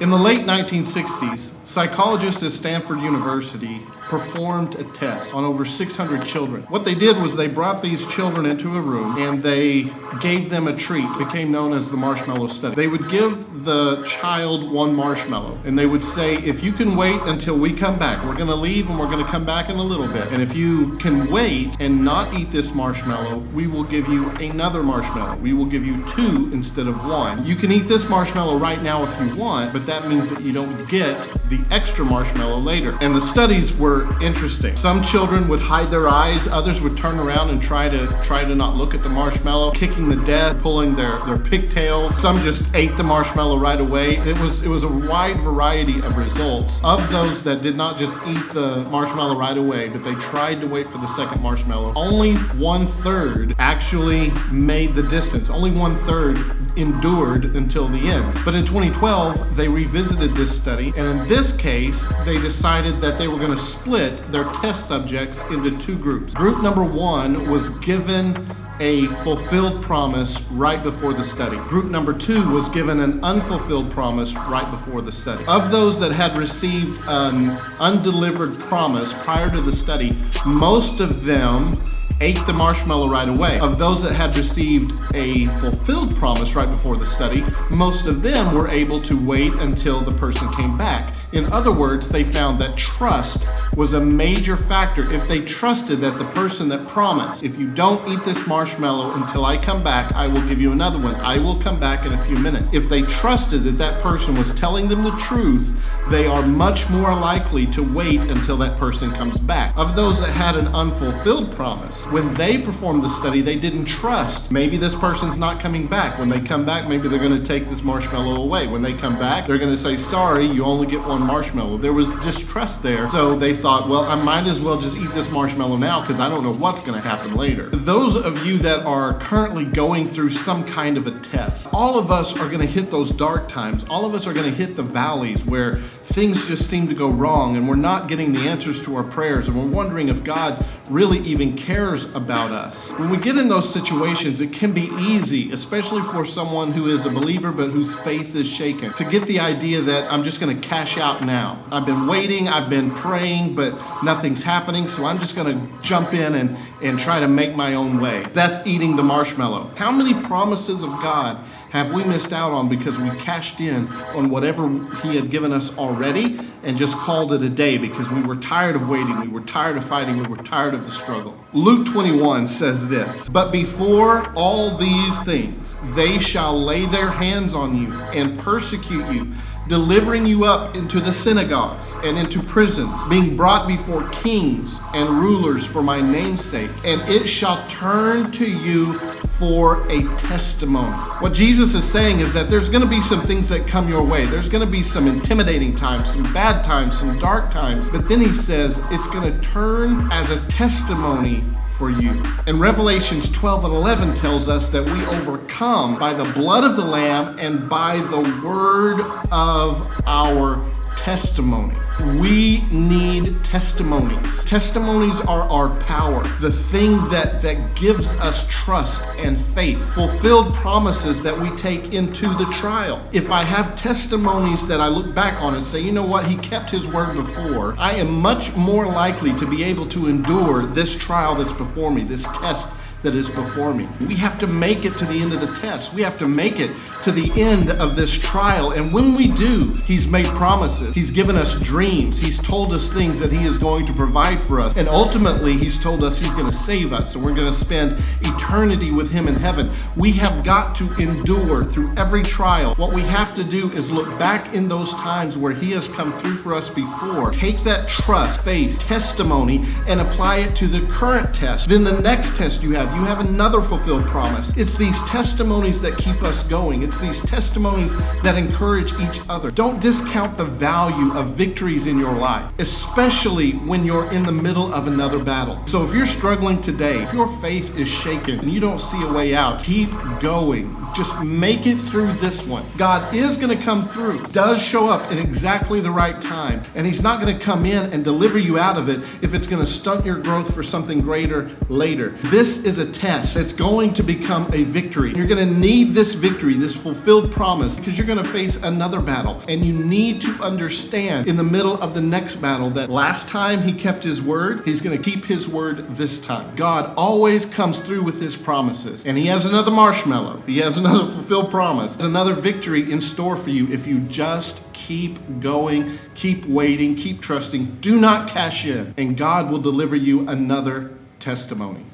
In the late 1960s, psychologists at Stanford University performed a test on over 600 children. What they did was they brought these children into a room and they gave them a treat. It became known as the marshmallow study. They would give the child one marshmallow and they would say, if you can wait until we come back, we're going to leave and we're going to come back in a little bit. And if you can wait and not eat this marshmallow, we will give you another marshmallow. We will give you two instead of one. You can eat this marshmallow right now if you want, but that means that you don't get the extra marshmallow later. And the studies were interesting. Some children would hide their eyes, others would turn around and try to not look at the marshmallow, kicking the deck, pulling their pigtails. Some just ate the marshmallow right away. It was a wide variety of results. Of those that did not just eat the marshmallow right away, but they tried to wait for the second marshmallow, only 1/3 actually made the distance. Only 1/3 endured until the end. But in 2012, they revisited this study, and in this case, they decided that they were going to split their test subjects into two groups. Group number one was given a fulfilled promise right before the study. Group number two was given an unfulfilled promise right before the study. Of those that had received an undelivered promise prior to the study, most of them ate the marshmallow right away. Of those that had received a fulfilled promise right before the study, most of them were able to wait until the person came back. In other words, they found that trust was a major factor. If they trusted that the person that promised, if you don't eat this marshmallow until I come back, I will give you another one. I will come back in a few minutes. If they trusted that that person was telling them the truth, they are much more likely to wait until that person comes back. Of those that had an unfulfilled promise, when they performed the study, they didn't trust. Maybe this person's not coming back. When they come back, maybe they're going to take this marshmallow away. When they come back, they're going to say, sorry, you only get one marshmallow. There was distrust there. So they thought, well, I might as well just eat this marshmallow now because I don't know what's going to happen later. Those of you that are currently going through some kind of a test, all of us are going to hit those dark times. All of us are going to hit the valleys where things just seem to go wrong and we're not getting the answers to our prayers and we're wondering if God really even cares about us. When we get in those situations, it can be easy, especially for someone who is a believer but whose faith is shaken, to get the idea that I'm just going to cash out now. I've been waiting, I've been praying, but nothing's happening, so I'm just going to jump in and try to make my own way. That's eating the marshmallow. How many promises of God have we missed out on because we cashed in on whatever He had given us already and just called it a day because we were tired of waiting, we were tired of fighting, we were tired of the struggle? Luke 21 says this, but before all these things, they shall lay their hands on you and persecute you, delivering you up into the synagogues and into prisons, being brought before kings and rulers for my name's sake, and it shall turn to you for a testimony. What Jesus is saying is that there's going to be some things that come your way. There's going to be some intimidating times, some bad times, some dark times, but then He says it's going to turn as a testimony for you. And Revelations 12 and 11 tells us that we overcome by the blood of the Lamb and by the word of our testimony. We need testimonies. Testimonies are our power, the thing that gives us trust and faith, fulfilled promises that we take into the trial. If I have testimonies that I look back on and say, you know what, He kept His word before, I am much more likely to be able to endure this trial that's before me, this test that is before me. We have to make it to the end of the test. We have to make it to the end of this trial. And when we do, He's made promises. He's given us dreams. He's told us things that He is going to provide for us. And ultimately, He's told us He's going to save us. And we're going to spend eternity with Him in heaven. We have got to endure through every trial. What we have to do is look back in those times where He has come through for us before. Take that trust, faith, testimony, and apply it to the current test. Then the next test you have another fulfilled promise. It's these testimonies that keep us going. It's these testimonies that encourage each other. Don't discount the value of victories in your life, especially when you're in the middle of another battle. So if you're struggling today, if your faith is shaken and you don't see a way out, keep going. Just make it through this one. God is going to come through, does show up in exactly the right time, and He's not going to come in and deliver you out of it if it's going to stunt your growth for something greater later. This is a test. It's going to become a victory. You're going to need this victory, this fulfilled promise, because you're going to face another battle. And you need to understand in the middle of the next battle that last time he kept his word, he's going to keep his word this time. God always comes through with his promises. And he has another marshmallow. He has another fulfilled promise, another victory in store for you if you just keep going, keep waiting, keep trusting. Do not cash in, and God will deliver you another testimony.